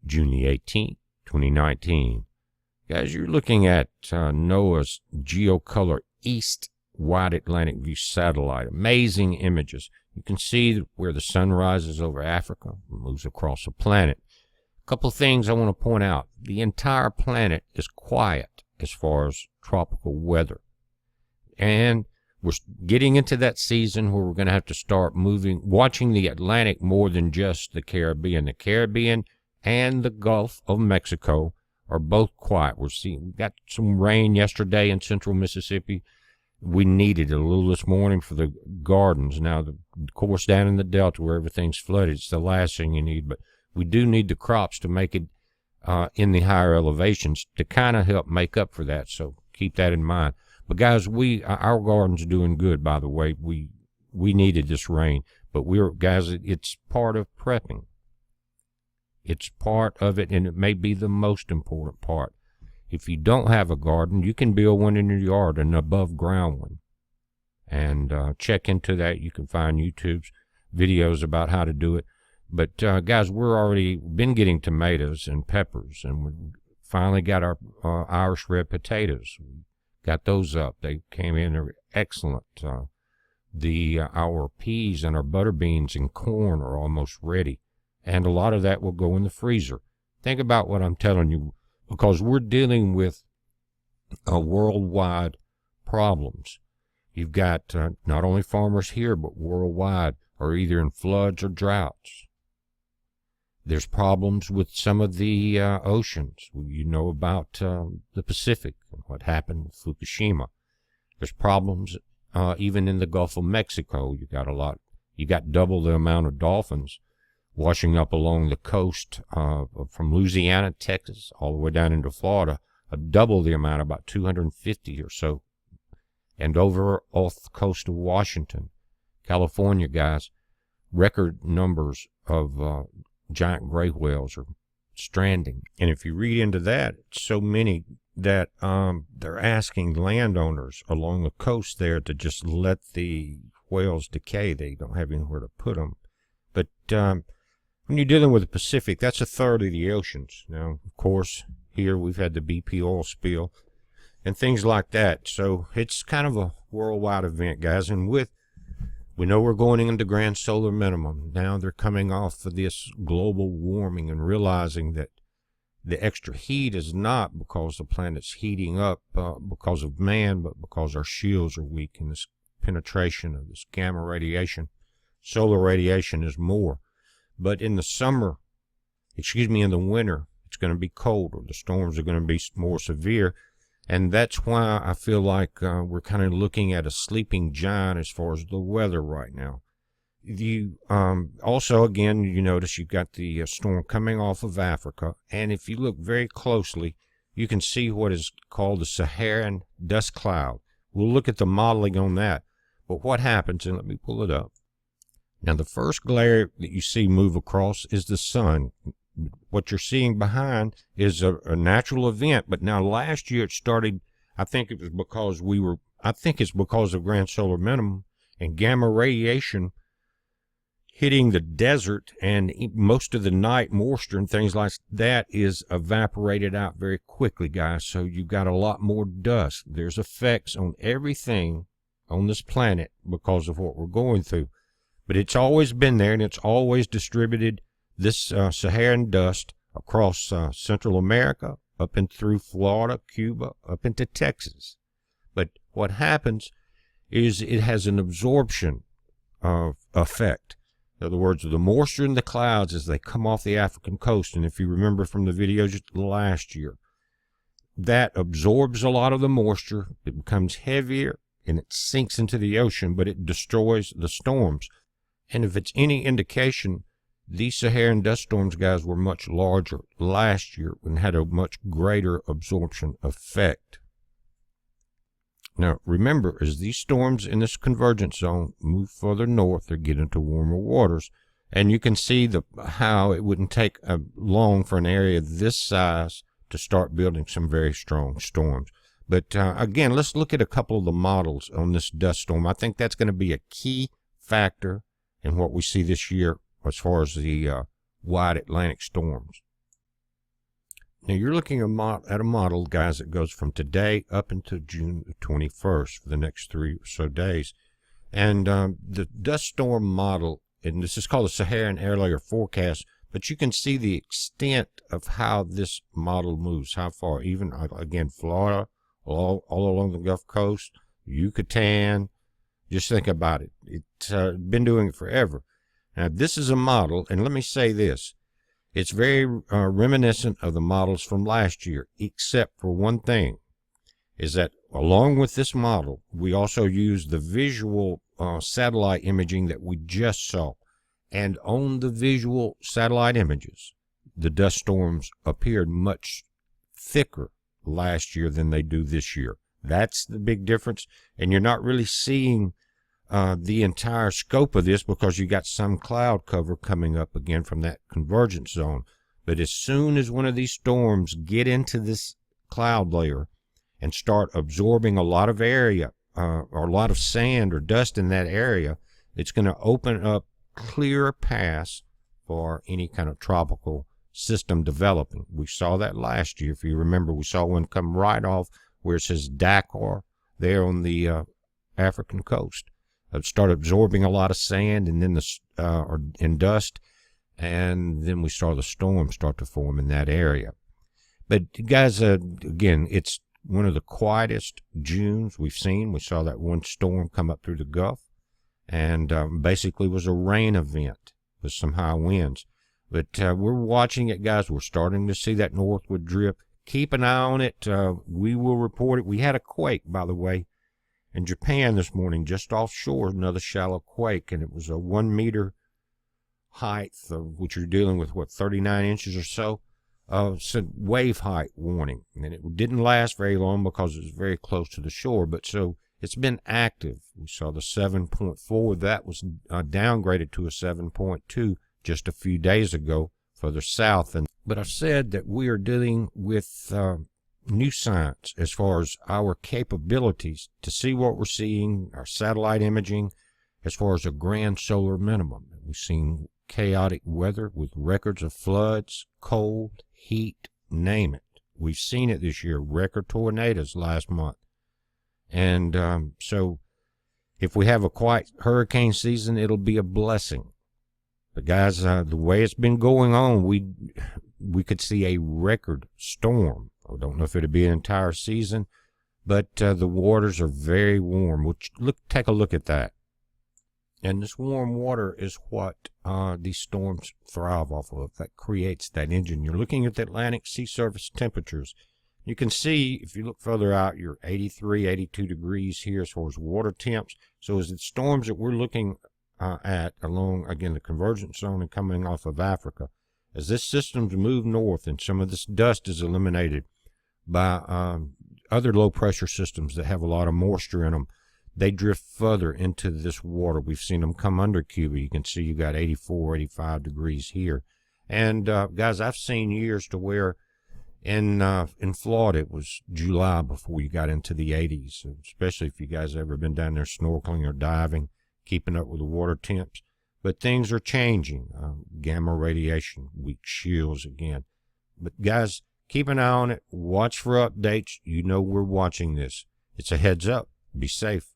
June the 18th, 2019. Guys, you're looking at NOAA's Geocolor East Wide Atlantic View satellite. Amazing images. You can see where the sun rises over Africa, moves across the planet. A couple of things I want to point out. The entire planet is quiet as far as tropical weather. And we're getting into that season where we're going to have to start watching the Atlantic more than just the Caribbean. The Caribbean and the Gulf of Mexico are both quiet. We got some rain yesterday in central Mississippi. We needed it a little this morning for the gardens. Now, of course, down in the Delta where everything's flooded, it's the last thing you need. But we do need the crops to make it in the higher elevations to kind of help make up for that. So keep that in mind. But guys, our garden's doing good, by the way. We needed this rain, but it's part of prepping. It's part of it, and it may be the most important part. If you don't have a garden, you can build one in your yard, an above ground one. And check into that. You can find YouTube's videos about how to do it. But guys, we're already been getting tomatoes and peppers, and we finally got our Irish red potatoes. Got those up. They came in. They're excellent. Our peas and our butter beans and corn are almost ready. And a lot of that will go in the freezer. Think about what I'm telling you, because we're dealing with worldwide problems. You've got not only farmers here, but worldwide are either in floods or droughts. There's problems with some of the oceans. You know about the Pacific and what happened with Fukushima. There's problems even in the Gulf of Mexico. You got double the amount of dolphins washing up along the coast from Louisiana, Texas, all the way down into Florida. Double the amount, about 250 or so. And over off the coast of Washington, California, guys, record numbers of giant gray whales are stranding. And if you read into that, it's so many that they're asking landowners along the coast there to just let the whales decay. They don't have anywhere to put them. But when you're dealing with the Pacific, that's a third of the oceans. Now, of course, here we've had the BP oil spill and things like that. So it's kind of a worldwide event, guys. And we know we're going into grand solar minimum. Now they're coming off of this global warming and realizing that the extra heat is not because the planet's heating up because of man, but because our shields are weak and this penetration of this gamma radiation. Solar radiation is more. But in the winter, it's going to be colder. The storms are going to be more severe. And that's why I feel like we're kind of looking at a sleeping giant as far as the weather right now. You also, again, you notice you've got the storm coming off of Africa. And if you look very closely, you can see what is called the Saharan dust cloud. We'll look at the modeling on that. But what happens, and let me pull it up. Now, the first glare that you see move across is the sun. What you're seeing behind is a natural event, but now last year it started, I think it's because of grand solar minimum and gamma radiation hitting the desert, and most of the night moisture and things like that is evaporated out very quickly, guys. So you've got a lot more dust. There's effects on everything on this planet because of what we're going through. But it's always been there, and it's always distributed this Saharan dust across Central America, up and through Florida, Cuba, up into Texas. But what happens is it has an absorption effect. In other words, the moisture in the clouds as they come off the African coast, and if you remember from the video just last year, that absorbs a lot of the moisture. It becomes heavier, and it sinks into the ocean, but it destroys the storms. And if it's any indication, these Saharan dust storms, guys, were much larger last year and had a much greater absorption effect. Now, remember, as these storms in this convergence zone move further north, they get into warmer waters. And you can see how it wouldn't take long for an area this size to start building some very strong storms. But again, let's look at a couple of the models on this dust storm. I think that's going to be a key factor in what we see this year as far as the wide Atlantic storms. Now you're looking at a model, guys, that goes from today up until June 21st for the next 3 or so days. And the dust storm model, and this is called the Saharan Air Layer Forecast, but you can see the extent of how this model moves, how far, even, again, Florida, all along the Gulf Coast, Yucatan. Just think about it. It's been doing it forever. Now, this is a model, and let me say this. It's very reminiscent of the models from last year, except for one thing, is that along with this model, we also use the visual satellite imaging that we just saw. And on the visual satellite images, the dust storms appeared much thicker last year than they do this year. That's the big difference. And you're not really seeing the entire scope of this because you got some cloud cover coming up again from that convergence zone. But as soon as one of these storms get into this cloud layer and start absorbing a lot of area or a lot of sand or dust in that area, it's going to open up clear paths for any kind of tropical system developing. We saw that last year. If you remember, we saw one come right off where it says Dakar there on the African coast. It started absorbing a lot of sand and then and dust, and then we saw the storm start to form in that area. But guys, again, it's one of the quietest Junes we've seen. We saw that one storm come up through the Gulf, and basically was a rain event with some high winds. But we're watching it, guys. We're starting to see that northward drip. Keep an eye on it. We will report it. We had a quake, by the way, in Japan this morning, just offshore, another shallow quake, and it was a 1 meter height, of which you're dealing with, 39 inches or so. Said wave height warning, and it didn't last very long because it was very close to the shore, but so it's been active. We saw the 7.4. That was downgraded to a 7.2 just a few days ago further south. But I've said that we are dealing with new science as far as our capabilities to see what we're seeing, our satellite imaging, as far as a grand solar minimum. We've seen chaotic weather with records of floods, cold, heat, name it. We've seen it this year, record tornadoes last month. And so if we have a quiet hurricane season, it'll be a blessing. But guys, the way it's been going on, we could see a record storm. I don't know if it'll be an entire season, but the waters are very warm. Take a look at that. And this warm water is what these storms thrive off of. That creates that engine. You're looking at the Atlantic sea surface temperatures. You can see, if you look further out, you're 83, 82 degrees here as far as water temps. So as the storms that we're looking at along, again, the convergence zone and coming off of Africa, as this system's move north and some of this dust is eliminated by other low-pressure systems that have a lot of moisture in them, they drift further into this water. We've seen them come under Cuba. You can see you got 84, 85 degrees here. And, guys, I've seen years to where in Florida it was July before you got into the 80s, especially if you guys ever been down there snorkeling or diving, keeping up with the water temps. But things are changing. Gamma radiation, weak shields again. But, guys, keep an eye on it. Watch for updates. You know we're watching this. It's a heads up. Be safe.